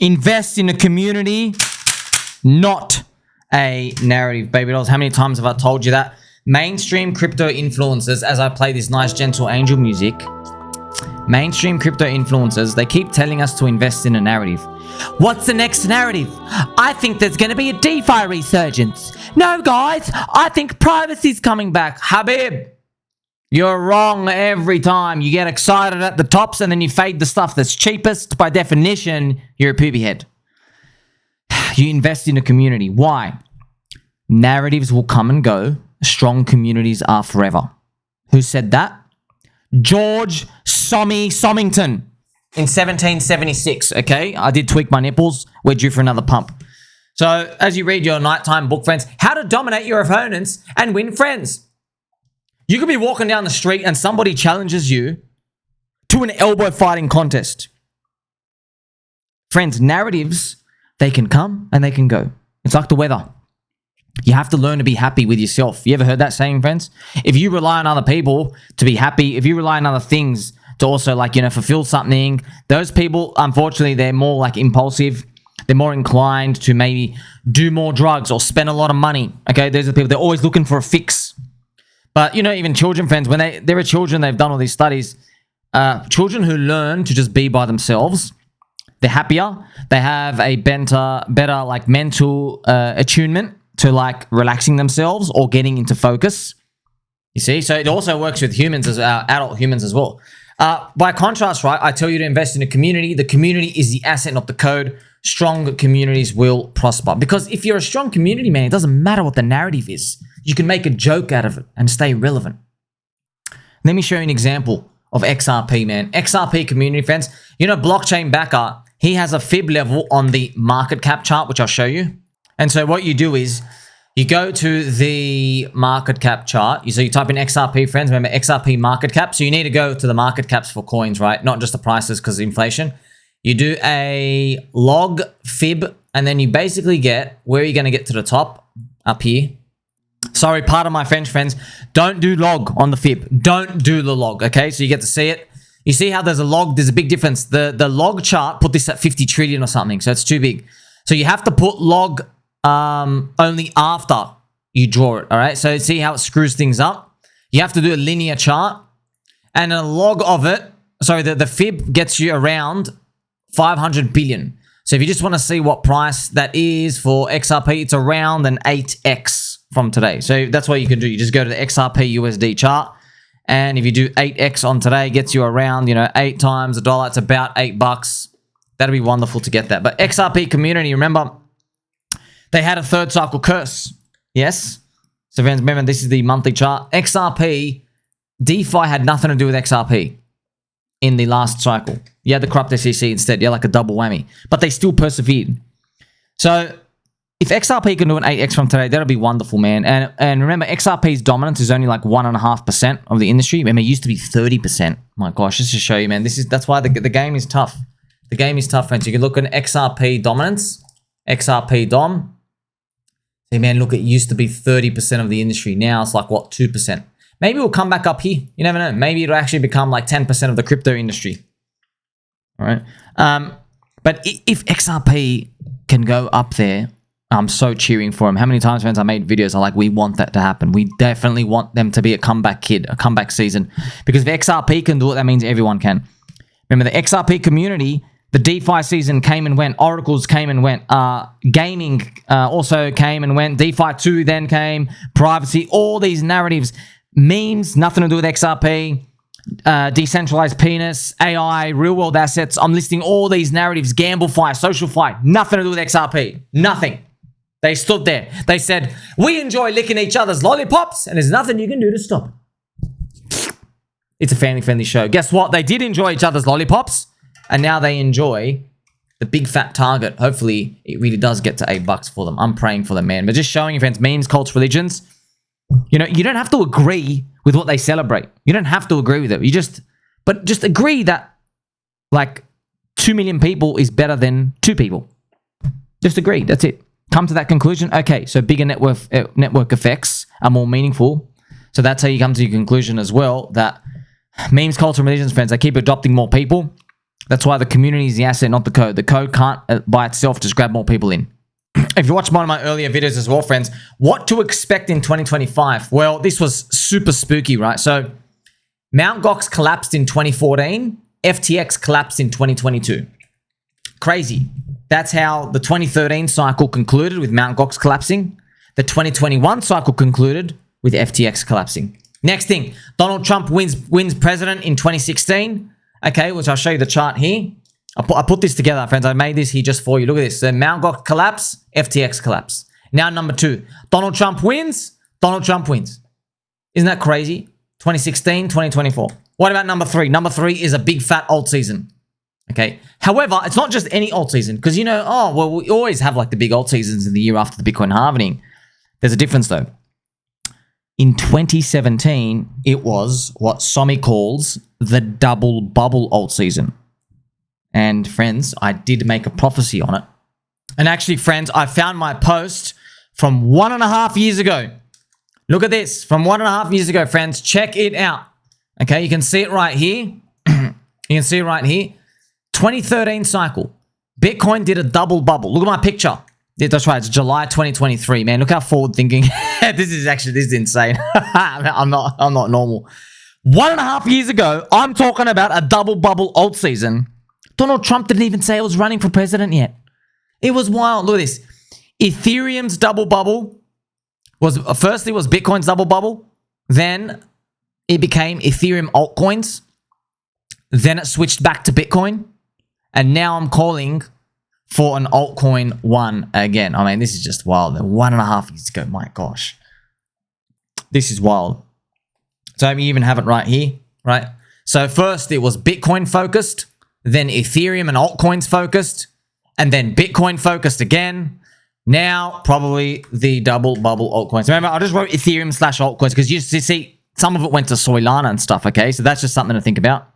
Invest in a community, not a narrative, baby dolls. How many times have I told you that? Mainstream crypto influencers, as I play this nice gentle angel music, mainstream crypto influencers, they keep telling us to invest in a narrative. What's the next narrative? I think there's going to be a DeFi resurgence. No, guys, I think privacy's coming back. Habib, you're wrong every time. You get excited at the tops and then you fade the stuff that's cheapest. By definition, you're a poopy head. You invest in a community. Why? Narratives will come and go. Strong communities are forever. Who said that? George Somington in 1776, okay? I did tweak my nipples. We're due for another pump. So, as you read your nighttime book, friends, how to dominate your opponents and win friends. You could be walking down the street and somebody challenges you to an elbow fighting contest. Friends, narratives, they can come and they can go. It's like the weather. You have to learn to be happy with yourself. You ever heard that saying, friends? If you rely on other people to be happy, if you rely on other things to also, like, you know, fulfill something, those people, unfortunately, they're more like impulsive. They're more inclined to maybe do more drugs or spend a lot of money. Okay, those are the people, they're always looking for a fix. But, you know, even children, friends, when there are children, they've done all these studies, children who learn to just be by themselves, they're happier. They have a better like mental attunement to like relaxing themselves or getting into focus. You see? So it also works with humans, as adult humans as well. By contrast, right, I tell you to invest in a community. The community is the asset, not the code. Strong communities will prosper. Because if you're a strong community, man, it doesn't matter what the narrative is. You can make a joke out of it and stay relevant. Let me show you an example of XRP, man. XRP community, friends. You know, blockchain backer, he has a fib level on the market cap chart, which I'll show you. And so what you do is you go to the market cap chart. So you type in XRP, friends. Remember, XRP market cap. So you need to go to the market caps for coins, right? Not just the prices because of inflation. You do a log fib, and then you basically get, where are you going to get to the top? Up here. Sorry, pardon my French, friends. Don't do log on the fib. Don't do the log, okay? So you get to see it. You see how there's a log? There's a big difference. The log chart put this at 50 trillion or something, so it's too big. So you have to put log only after you draw it, all right? So see how it screws things up? You have to do a linear chart, and a log of it, sorry, the fib gets you around 500 billion. So if you just want to see what price that is for XRP, it's around an 8x from today. So that's what you can do. You just go to the XRP USD chart, and if you do 8x on today, it gets you around, you know, 8 times a dollar. It's about $8. That'd be wonderful to get that. But XRP community, remember, they had a third cycle curse. Yes? So friends, remember, this is the monthly chart. XRP, DeFi had nothing to do with XRP in the last cycle. You had the corrupt SEC instead. Yeah, like a double whammy. But they still persevered. So if XRP can do an 8x from today, that'll be wonderful, man. And remember, XRP's dominance is only like 1.5% of the industry. Remember, it used to be 30%. My gosh, just to show you, man. That's why the game is tough. The game is tough, friends. You can look at XRP dominance. XRP Dom. See, man, look, it used to be 30% of the industry. Now it's like, what, 2%. Maybe we'll come back up here. You never know. Maybe it'll actually become like 10% of the crypto industry. All right. But if XRP can go up there, I'm so cheering for him. How many times, friends, I made videos are like, we want that to happen. We definitely want them to be a comeback kid, a comeback season. Because if XRP can do it, that means everyone can. Remember, the XRP community, the DeFi season came and went. Oracles came and went. Gaming also came and went. DeFi 2 then came. Privacy, all these narratives. Memes, nothing to do with XRP. Decentralized penis, AI, real world assets. I'm listing all these narratives. GambleFi, SocialFi, nothing to do with XRP. Nothing. They stood there. They said, we enjoy licking each other's lollipops, and there's nothing you can do to stop it. It's a family-friendly show. Guess what? They did enjoy each other's lollipops, and now they enjoy the big fat target. Hopefully, it really does get to $8 for them. I'm praying for them, man. But just showing you, friends, memes, cults, religions. You know, you don't have to agree with what they celebrate. You don't have to agree with it. But just agree that, like, 2 million people is better than 2 people. Just agree. That's it. Come to that conclusion. Okay, so bigger network effects are more meaningful. So that's how you come to your conclusion as well, that memes, culture, and religions, friends, they keep adopting more people. That's why the community is the asset, not the code. The code can't by itself just grab more people in. If you watch one of my earlier videos as well, friends, what to expect in 2025? Well, this was super spooky, right? So Mt. Gox collapsed in 2014. FTX collapsed in 2022. Crazy. That's how the 2013 cycle concluded with Mt. Gox collapsing. The 2021 cycle concluded with FTX collapsing. Next thing, Donald Trump wins president in 2016. Okay, which I'll show you the chart here. I put this together, friends. I made this here just for you. Look at this. So Mt. Gox collapse, FTX collapse. Now number 2, Donald Trump wins. Donald Trump wins. Isn't that crazy? 2016, 2024. What about number 3? Number 3 is a big fat alt season. Okay. However, it's not just any alt season because, you know, oh, well, we always have like the big alt seasons in the year after the Bitcoin halving. There's a difference though. In 2017, it was what Somi calls the double bubble alt season. And friends, I did make a prophecy on it. And actually, friends, I found my post from 1.5 years ago. Look at this. From 1.5 years ago, friends. Check it out. Okay, you can see it right here. You can see it right here. 2013 cycle. Bitcoin did a double bubble. Look at my picture. Yeah, that's right. It's July 2023, man. Look how forward thinking. This is insane. I'm not normal. 1.5 years ago, I'm talking about a double bubble alt season. Donald Trump didn't even say he was running for president yet. It was wild. Look at this. Ethereum's double bubble was firstly was Bitcoin's double bubble. Then it became Ethereum altcoins. Then it switched back to Bitcoin. And now I'm calling for an altcoin one again. I mean, this is just wild. 1.5 years ago. My gosh. This is wild. So you even have it right here, right? So first it was Bitcoin focused. Then Ethereum and altcoins focused, and then Bitcoin focused again. Now, probably the double bubble altcoins. Remember, I just wrote Ethereum / altcoins because you see, some of it went to Solana and stuff, okay? So that's just something to think about.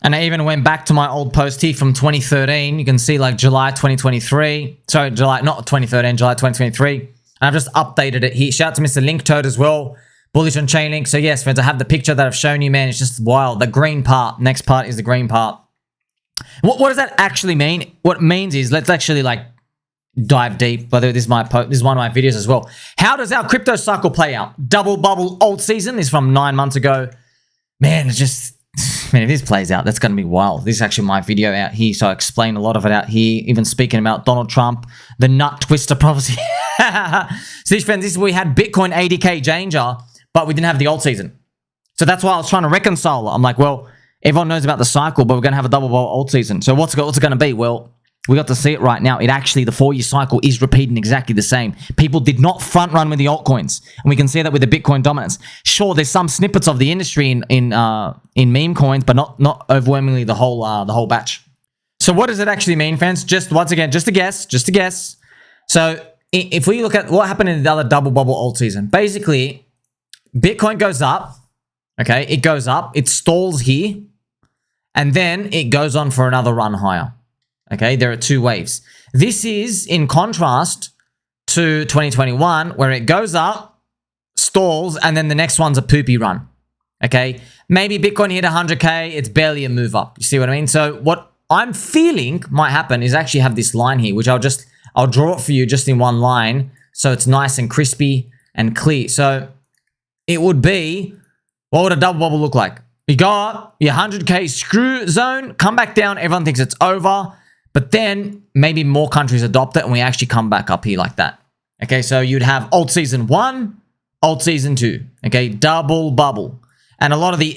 And I even went back to my old post here from 2013. You can see like July 2023. Sorry, July, not 2013, July 2023. And I've just updated it here. Shout out to Mr. Linktoad as well. Bullish on Chainlink. So yes, friends, I have the picture that I've shown you, man. It's just wild. The green part. Next part is the green part. What does that actually mean? What it means is, let's actually like dive deep. Whether this is one of my videos as well. How does our crypto cycle play out? Double bubble alt season. This is from 9 months ago. Man, it's just, man, if this plays out, that's going to be wild. This is actually my video out here, so I explain a lot of it out here. Even speaking about Donald Trump, the nut twister prophecy. So these friends, this is where we had Bitcoin 80K danger, but we didn't have the alt season. So that's why I was trying to reconcile it. I'm like, well, everyone knows about the cycle, but we're going to have a double bubble alt season. So what's it going to be? Well, we got to see it right now. It actually, the 4-year cycle is repeating exactly the same. People did not front run with the altcoins. And we can see that with the Bitcoin dominance. Sure, there's some snippets of the industry in meme coins, but not overwhelmingly the whole batch. So what does it actually mean, friends? Just once again, just a guess. So if we look at what happened in the other double bubble alt season, basically Bitcoin goes up. Okay, it goes up, it stalls here, and then it goes on for another run higher. Okay, there are 2 waves. This is in contrast to 2021, where it goes up, stalls, and then the next one's a poopy run. Okay, maybe Bitcoin hit 100K, it's barely a move up. You see what I mean? So what I'm feeling might happen is actually have this line here, which I'll draw it for you just in one line, so it's nice and crispy and clear. So it would be, what would a double bubble look like? You go up, your 100K screw zone, come back down, everyone thinks it's over, but then maybe more countries adopt it and we actually come back up here like that. Okay, so you'd have alt season 1, alt season 2. Okay, double bubble. And a lot of the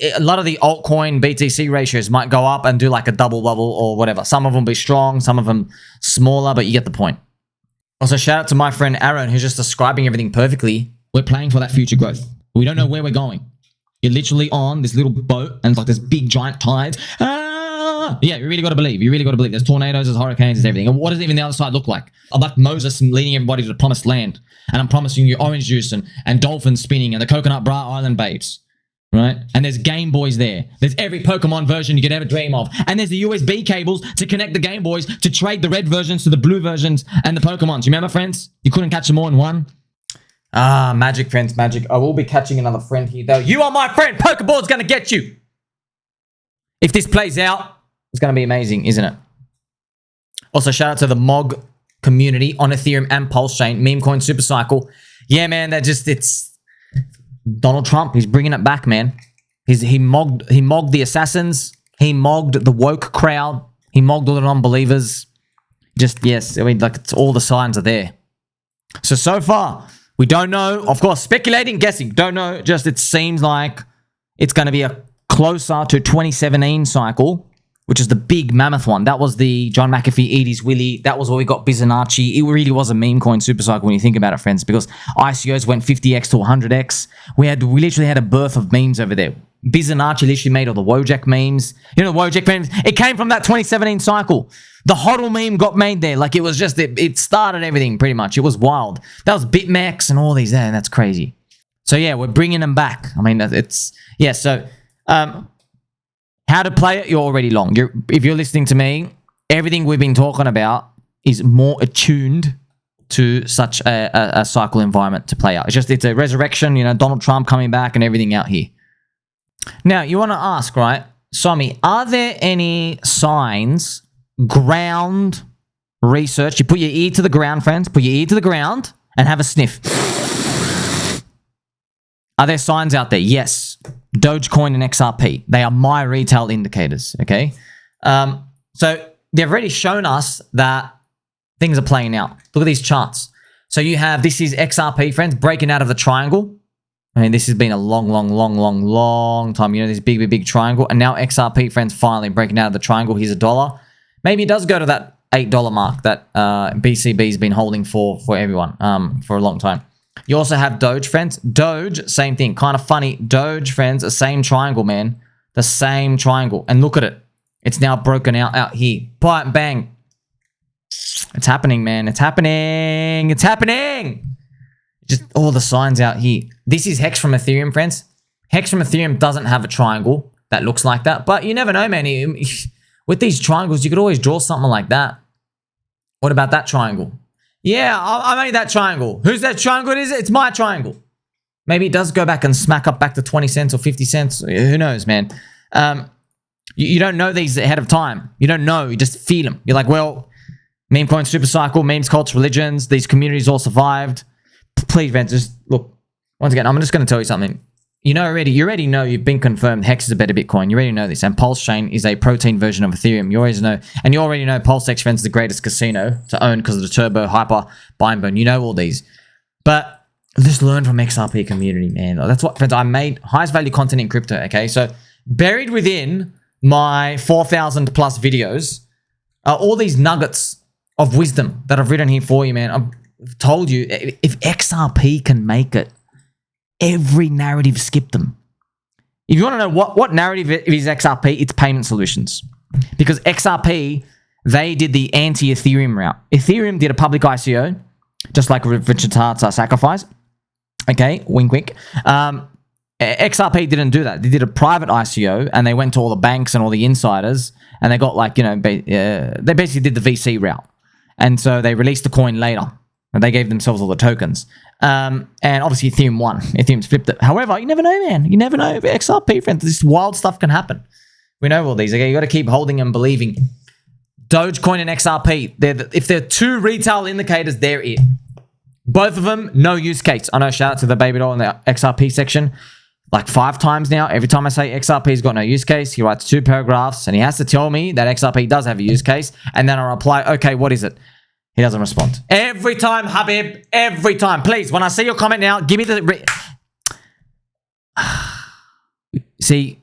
altcoin BTC ratios might go up and do like a double bubble or whatever. Some of them be strong, some of them smaller, but you get the point. Also, shout out to my friend Aaron, who's just describing everything perfectly. We're playing for that future growth. We don't know where we're going. You're literally on this little boat and it's like this big giant tides. Yeah, you really got to believe. You really got to believe. There's tornadoes, there's hurricanes, there's everything. And what does even the other side look like? I'm like Moses leading everybody to the promised land. And I'm promising you orange juice and dolphins spinning and the coconut bra island babes. Right? And there's Game Boys there. There's every Pokemon version you could ever dream of. And there's the USB cables to connect the Game Boys to trade the red versions to the blue versions and the Pokemons. You remember, friends? You couldn't catch them all in one. Ah, magic, friends, magic. I will be catching another friend here, though. You are my friend. Pokeball's going to get you. If this plays out, It's going to be amazing, isn't it? Also, shout out to the MOG community on Ethereum and PulseChain, MemeCoin SuperCycle. Yeah, man, it's Donald Trump. He's bringing it back, man. He mogged the assassins. He mogged the woke crowd. He mogged all the non-believers. Just, yes, I mean, like, it's all the signs are there. So far, we don't know. Of course, speculating, guessing, don't know. Just, it seems like it's going to be a closer to 2017 cycle, which is the big mammoth one. That was the John McAfee, Edie's Willie. That was where we got Bizonacci. It really was a MemeCoin SuperCycle when you think about it, friends, because ICOs went 50x to 100x. We literally had a birth of memes over there. Bizonacci literally made all the Wojak memes. You know the Wojak memes? It came from that 2017 cycle. The HODL meme got made there. Like, it was just, it started everything pretty much. It was wild. That was BitMEX and all these there, and that's crazy. So yeah, we're bringing them back. I mean, it's, yeah, so, how to play it, you're already long. If you're listening to me, everything we've been talking about is more attuned to such a cycle environment to play out. It's a resurrection, you know, Donald Trump coming back and everything out here. Now, you want to ask, right, Somi, are there any signs, ground research? You put your ear to the ground, friends. Put your ear to the ground and have a sniff. Are there signs out there? Yes. Dogecoin and XRP. They are my retail indicators, okay? So they've already shown us that things are playing out. Look at these charts. So you have, this is XRP, friends, breaking out of the triangle. I mean, this has been a long time. You know, this big triangle. And now XRP, friends, finally breaking out of the triangle. Here's $1. Maybe it does go to that $8 mark that BCB's been holding for everyone for a long time. You also have Doge, friends. Doge, same thing. Kind of funny. Doge, friends, the same triangle, man. The same triangle. And look at it. It's now broken out here. Bang. It's happening, man. It's happening. It's happening. Just all the signs out here. This is Hex from Ethereum, friends. Hex from Ethereum doesn't have a triangle that looks like that. But you never know, man. With these triangles, you could always draw something like that. What about that triangle? Yeah, I made that triangle. Whose that triangle is it? It's my triangle. Maybe it does go back and smack up back to 20 cents or 50 cents. Who knows, man? You don't know these ahead of time. You don't know. You just feel them. You're like, well, MemeCoin SuperCycle, memes, cults, religions, these communities all survived. Please, friends, just look. Once again, I'm just going to tell you something. You already know you've been confirmed Hex is a better Bitcoin. You already know this. And PulseChain is a protein version of Ethereum. You always know. And you already know PulseX, friends, is the greatest casino to own because of the turbo, hyper, buy and burn. You know all these. But just learn from XRP community, man. That's what, friends, I made highest value content in crypto, okay? So buried within my 4,000 plus videos are all these nuggets of wisdom that I've written here for you, man. I've told you, if XRP can make it, every narrative skipped them. If you want to know what narrative is XRP, it's payment solutions. Because XRP, they did the anti-Ethereum route. Ethereum did a public ICO, just like Richard Hart's sacrifice. Okay, wink, wink. XRP didn't do that. They did a private ICO, and they went to all the banks and all the insiders, and they got like, you know, they basically did the VC route. And so they released the coin later. And they gave themselves all the tokens. And obviously Ethereum won. Ethereum's flipped it. However, you never know, man. You never know. XRP, friends, this wild stuff can happen. We know all these. Okay, you got to keep holding and believing. Dogecoin and XRP, if they're two retail indicators, they're it. Both of them, no use case. I know, shout out to the baby doll in the XRP section. Like 5 times now, every time I say XRP's got no use case, he writes 2 paragraphs and he has to tell me that XRP does have a use case. And then I reply, okay, what is it? He doesn't respond. Every time, Habib. Every time. Please, when I see your comment now, give me the... See,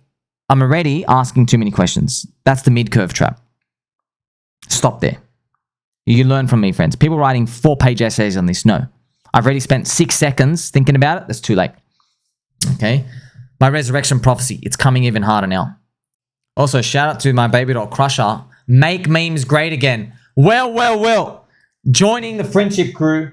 I'm already asking too many questions. That's the mid-curve trap. Stop there. You learn from me, friends. People writing 4-page essays on this. No. I've already spent 6 seconds thinking about it. That's too late. Okay? My resurrection prophecy. It's coming even harder now. Also, shout out to my baby doll crusher. Make memes great again. Well. Joining the friendship crew.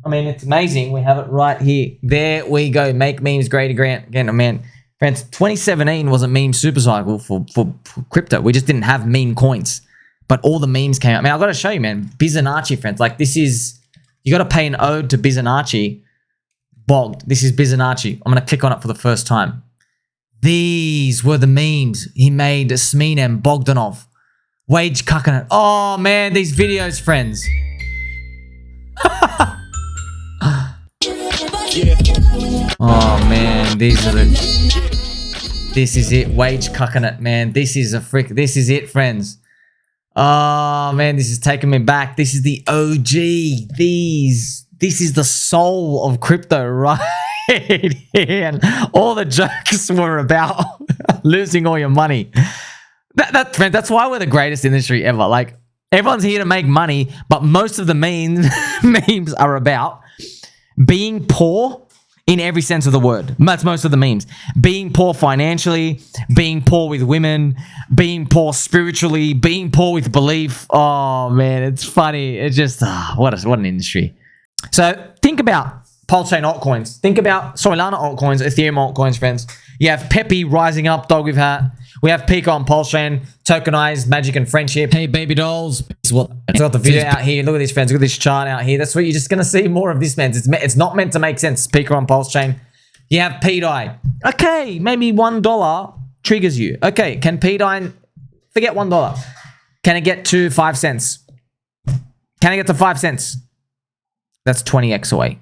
I mean, it's amazing. We have it right here. There we go. Make memes great again. Oh, man. Friends, 2017 was a meme supercycle for crypto. We just didn't have meme coins. But all the memes came out. I mean, I've got to show you, man. Bizonacci, friends. Like, this is... You got to pay an ode to Bizonacci. Bogged. This is Bizonacci. I'm going to click on it for the first time. These were the memes he made Sminem Bogdanov. Wage coconut. Oh, man, these videos, friends. Oh, man, these are the... This is it. Wage coconut, man. This is it, friends. Oh, man, this is taking me back. This is the OG. This is the soul of crypto, right? And all the jokes were about losing all your money. That's why we're the greatest industry ever. Like, everyone's here to make money, but most of the memes are about being poor in every sense of the word. That's most of the memes. Being poor financially, being poor with women, being poor spiritually, being poor with belief. Oh, man, it's funny. It's just, what an industry. So think about PulseChain altcoins. Think about Solana altcoins, Ethereum altcoins, friends. You have Pepe rising up, dog with hat. We have Pika on PulseChain, tokenized magic and friendship. Hey, baby dolls. It's got the video out here. Look at this, friends. Look at this chart out here. That's what you're just going to see more of this, man. It's not meant to make sense. Pika on PulseChain. You have pDAI. Okay, maybe $1 triggers you. Okay, can pDAI, forget $1. Can it get to 5 cents? Can I get to 5 cents? That's 20x away.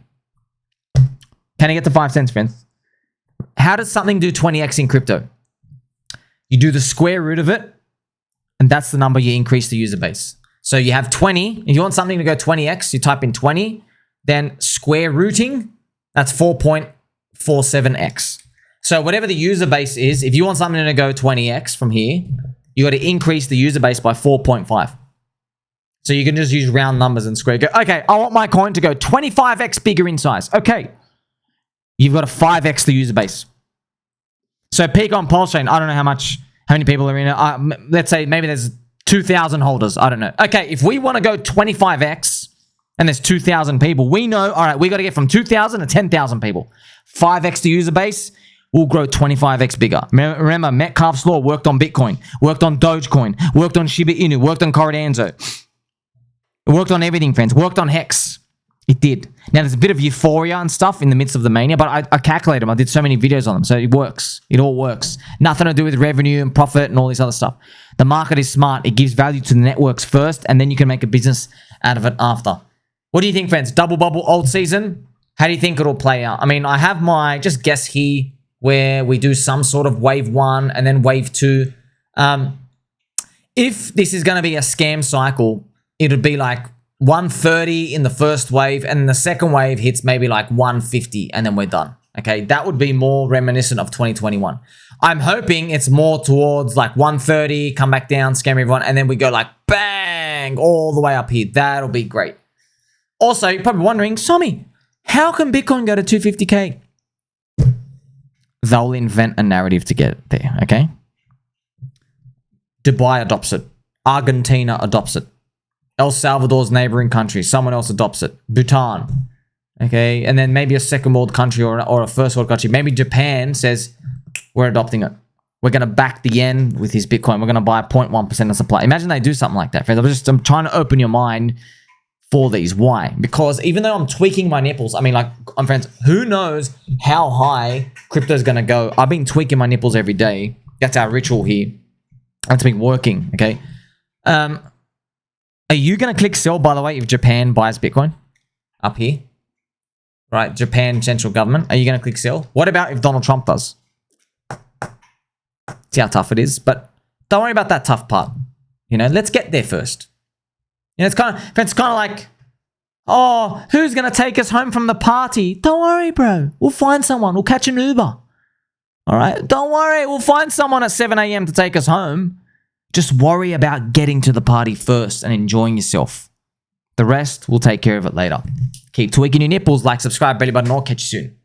Can I get to 5 cents, friends? How does something do 20x in crypto? You do the square root of it, and that's the number you increase the user base. So you have 20. If you want something to go 20x, you type in 20. Then square rooting, that's 4.47x. So whatever the user base is, if you want something to go 20x from here, you got to increase the user base by 4.5. So you can just use round numbers and square. Go, okay, I want my coin to go 25x bigger in size. Okay. You've got to 5x the user base. So Pika on PulseChain, I don't know how many people are in it. Let's say maybe there's 2,000 holders. I don't know. Okay, if we want to go 25x and there's 2,000 people, we know, all right, we got to get from 2,000 to 10,000 people. 5x the user base, we'll grow 25x bigger. Remember, Metcalfe's Law worked on Bitcoin, worked on Dogecoin, worked on Shiba Inu, worked on Cardano. It worked on everything, friends. Worked on Hex. It did. Now, there's a bit of euphoria and stuff in the midst of the mania, but I calculated them. I did so many videos on them, so it works. It all works. Nothing to do with revenue and profit and all this other stuff. The market is smart. It gives value to the networks first, and then you can make a business out of it after. What do you think, friends? Double bubble Altseason? How do you think it'll play out? I mean, I have my just guess here where we do some sort of wave 1 and then wave 2. If this is going to be a scam cycle, it would be like 130 in the first wave, and the second wave hits maybe like 150, and then we're done. Okay, that would be more reminiscent of 2021. I'm hoping it's more towards like 130, come back down, scam everyone, and then we go like bang all the way up here. That'll be great. Also, you're probably wondering, Somi, how can Bitcoin go to 250K? They'll invent a narrative to get it there, okay? Dubai adopts it. Argentina adopts it. El Salvador's neighboring country, someone else adopts it. Bhutan, okay? And then maybe a second world country or a first world country. Maybe Japan says, we're adopting it. We're going to back the yen with his Bitcoin. We're going to buy 0.1% of supply. Imagine they do something like that, friends. I'm trying to open your mind for these. Why? Because even though I'm tweaking my nipples, I mean, like, friends, who knows how high crypto is going to go? I've been tweaking my nipples every day. That's our ritual here. That's been working, okay? Are you going to click sell, by the way, if Japan buys Bitcoin? Up here. Right, Japan central government. Are you going to click sell? What about if Donald Trump does? See how tough it is? But don't worry about that tough part. You know, let's get there first. You know, it's kind of like, oh, who's going to take us home from the party? Don't worry, bro. We'll find someone. We'll catch an Uber. All right? Don't worry. We'll find someone at 7 a.m. to take us home. Just worry about getting to the party first and enjoying yourself. The rest, we'll take care of it later. Keep tweaking your nipples, like, subscribe, belly button, or catch you soon.